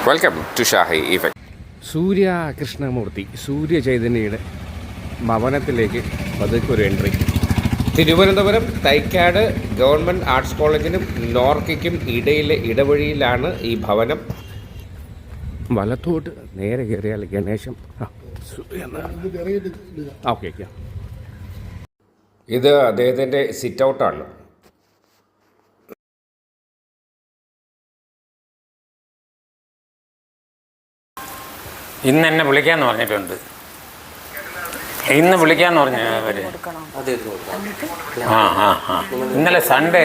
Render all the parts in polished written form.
Welcome to Shahi effect. Surya Krishnamoorthy Surya ചൈതന്യയുടെ ഭവനത്തിലേക്ക് പതുക്കൊരു entry. Thiruvananthapuram Thycaud government arts കോളേജിനും നോർക്കയ്ക്കും ഇടയിലെ ഇടവഴിയിലാണ് ഈ ഭവനം. വലത്തോട്ട് നേരെ കയറിയാൽ ഗണേശം. ഓക്കെ. ഇത് അദ്ദേഹത്തിൻ്റെ സിറ്റ് ഔട്ടാണ്. ഇന്ന് എന്നെ വിളിക്കാമെന്ന് പറഞ്ഞിട്ടുണ്ട്. ഇന്ന് വിളിക്കാമെന്ന് പറഞ്ഞു അവർ. ഇന്നലെ സൺഡേ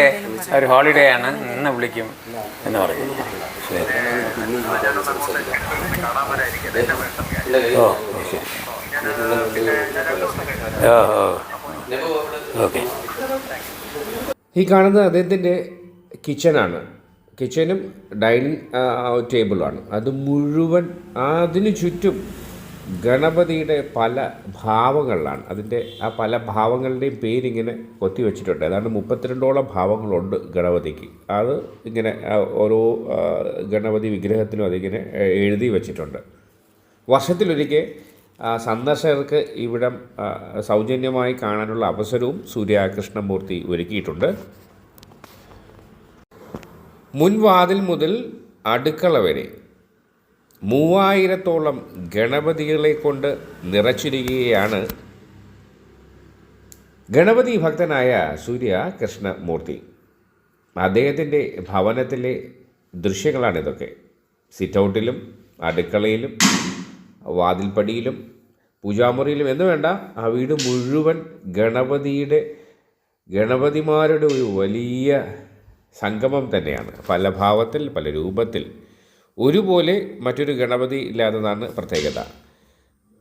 ഒരു ഹോളിഡേ ആണ്, ഇന്ന് വിളിക്കും എന്ന് പറഞ്ഞു. ശരി. ഓക്കെ. ഈ കാണുന്നത് അദ്ദേഹത്തിൻ്റെ കിച്ചണാണ്. കിച്ചനും ഡൈനിങ് ടേബിളുമാണ്. അത് മുഴുവൻ അതിനു ചുറ്റും ഗണപതിയുടെ പല ഭാവങ്ങളിലാണ്. അതിൻ്റെ ആ പല ഭാവങ്ങളുടെയും പേരിങ്ങനെ കൊത്തി വെച്ചിട്ടുണ്ട്. ഏതാണ്ട് 32ഓളം ഭാവങ്ങളുണ്ട് ഗണപതിക്ക്. അത് ഇങ്ങനെ ഓരോ ഗണപതി വിഗ്രഹത്തിനും അതിങ്ങനെ എഴുതി വച്ചിട്ടുണ്ട്. വർഷത്തിലൊരിക്കൽ സന്ദർശകർക്ക് ഇവിടം സൗജന്യമായി കാണാനുള്ള അവസരവും സൂര്യകൃഷ്ണമൂർത്തി ഒരുക്കിയിട്ടുണ്ട്. മുൻവാതിൽ മുതൽ അടുക്കള വരെ 3000ഓളം ഗണപതികളെ കൊണ്ട് നിറച്ചിരിക്കുകയാണ് ഗണപതി ഭക്തനായ സൂര്യ കൃഷ്ണമൂർത്തി. അദ്ദേഹത്തിൻ്റെ ഭവനത്തിലെ ദൃശ്യങ്ങളാണിതൊക്കെ. സിറ്റ് ഔട്ടിലും അടുക്കളയിലും വാതിൽപ്പടിയിലും പൂജാമുറിയിലും എന്ന് വേണ്ട, ആ വീട് മുഴുവൻ ഗണപതിമാരുടെ ഒരു വലിയ സംഗമം തന്നെയാണ്. പല ഭാവത്തിൽ പല രൂപത്തിൽ ഒരുപോലെ മറ്റൊരു ഗണപതി ഇല്ലാത്തതാണ് പ്രത്യേകത.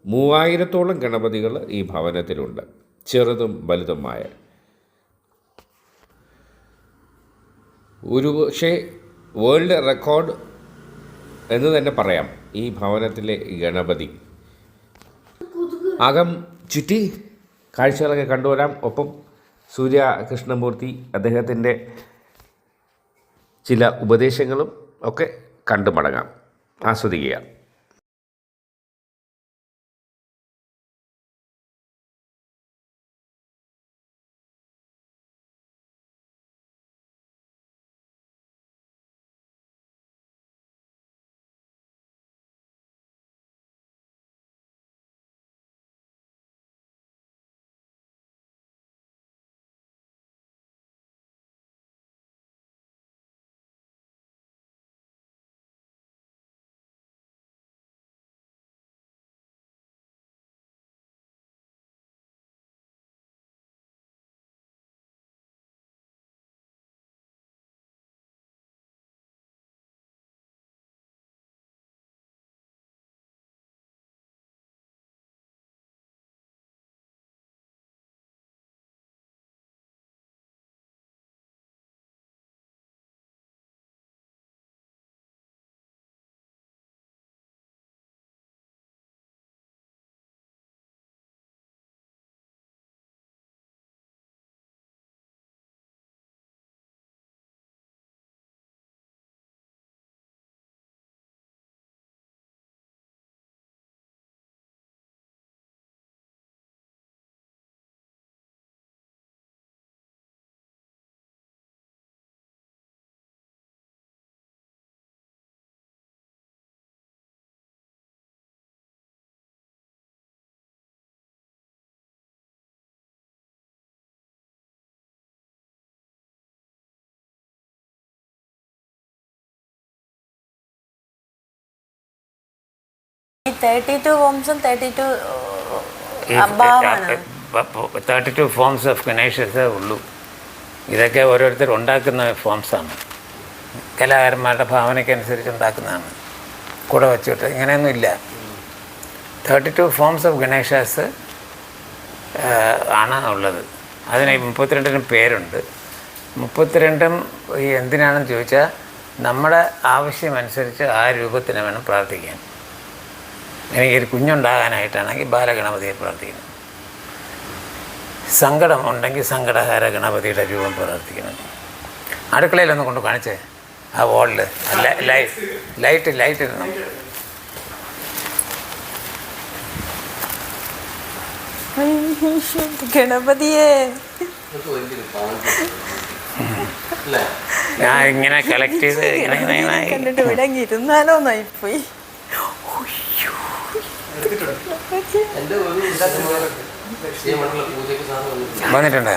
3000ഓളം ഗണപതികൾ ഈ ഭവനത്തിലുണ്ട്, ചെറുതും വലുതുമായ. ഒരു പക്ഷേ വേൾഡ് റെക്കോർഡ് എന്ന് തന്നെ പറയാം ഈ ഭവനത്തിലെ ഗണപതി. അകം ചുറ്റി കാഴ്ചകളൊക്കെ കണ്ടുവരാം. ഒപ്പം സൂര്യ കൃഷ്ണമൂർത്തി അദ്ദേഹത്തിൻ്റെ ചില ഉപദേശങ്ങളും ഒക്കെ കണ്ടു മടങ്ങാം, ആസ്വദിക്കുക. ഈ 32 ഫോംസും 32 ഫോംസ് ഓഫ് ഗണേശസേ ഉള്ളൂ. ഇതൊക്കെ ഓരോരുത്തർ ഉണ്ടാക്കുന്ന ഫോംസാണ്, കലാകാരന്മാരുടെ ഭാവനയ്ക്കനുസരിച്ച് ഉണ്ടാക്കുന്നതാണ്. കൂടെ വെച്ചിട്ട് ഇങ്ങനെയൊന്നുമില്ല. 32 ഫോംസ് ഓഫ് ഗണേശാസ് ആണ് ഉള്ളത്. അതിന് 32 പേരുണ്ട്. 32 എന്തിനാണെന്ന് ചോദിച്ചാൽ നമ്മുടെ ആവശ്യമനുസരിച്ച് ആ രൂപത്തിന് വേണം പ്രാർത്ഥിക്കാൻ. എനിക്കൊരു കുഞ്ഞുണ്ടാകാനായിട്ടാണെങ്കിൽ ബാലഗണപതിയെ പ്രാർത്ഥിക്കണം. സങ്കടം ഉണ്ടെങ്കിൽ സങ്കടഹാര ഗണപതിയുടെ രൂപം പ്രാർത്ഥിക്കണം. അടുക്കളയിലൊന്ന് കൊണ്ട് കാണിച്ചേ, ആ വോളിൽ ലൈറ്റ് ഇടണം. ഗണപതിയെ ഞാൻ ഇങ്ങനെ കളക്ട് ചെയ്ത് ഇങ്ങനെ കണ്ടിട്ട് വിടങ്ങി ഇരുന്നാലോന്നായിപ്പോയി. വന്നിട്ടുണ്ട്.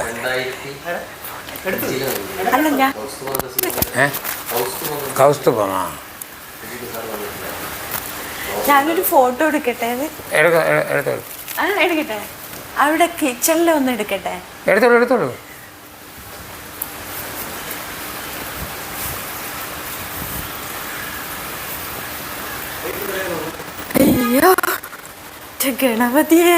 അല്ല ഞാൻ കൗസ്തുഭമാ ഞാനൊരു ഫോട്ടോ എടുക്കട്ടെ. എടുത്തോളൂ എടുക്കട്ടെ, അവിടെ കിച്ചണിലൊന്ന് എടുക്കട്ടെ. എടുത്തോളൂ. അയ്യോ ഗണപതിയെ.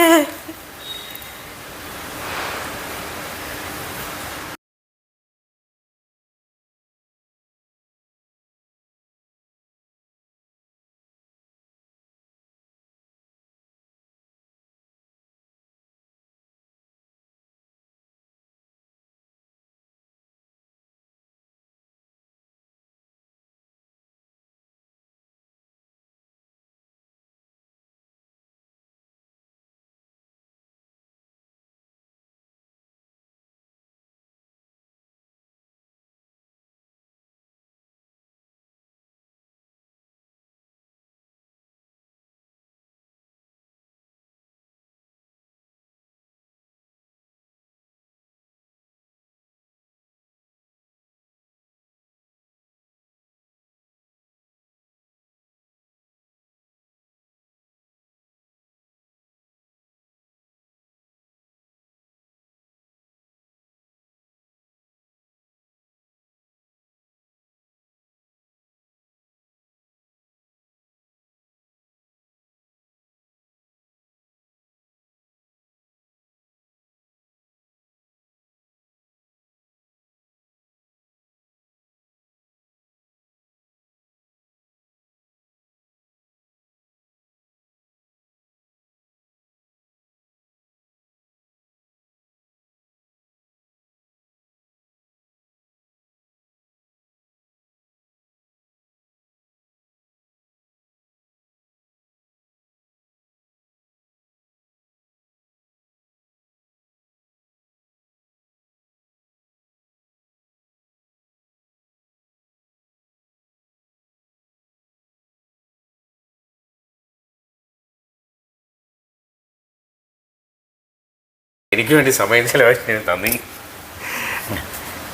എനിക്ക് വേണ്ടി സമയം ചെലവഴിച്ചതിന് നന്ദി.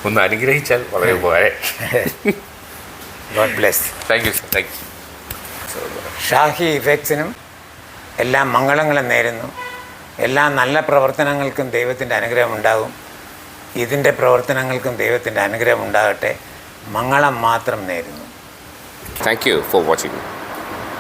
ഒന്ന് അനുഗ്രഹിച്ചാൽ വളരെ ഉപകാരം. God bless. Thank you sir, thank you. Shahi ഇഫക്ട്സിനും എല്ലാ മംഗളങ്ങളും നേരുന്നു. എല്ലാ നല്ല പ്രവർത്തനങ്ങൾക്കും ദൈവത്തിൻ്റെ അനുഗ്രഹം ഉണ്ടാകും. ഇതിൻ്റെ പ്രവർത്തനങ്ങൾക്കും ദൈവത്തിൻ്റെ അനുഗ്രഹം ഉണ്ടാകട്ടെ. മംഗളം മാത്രം നേരുന്നു. Thank you for watching.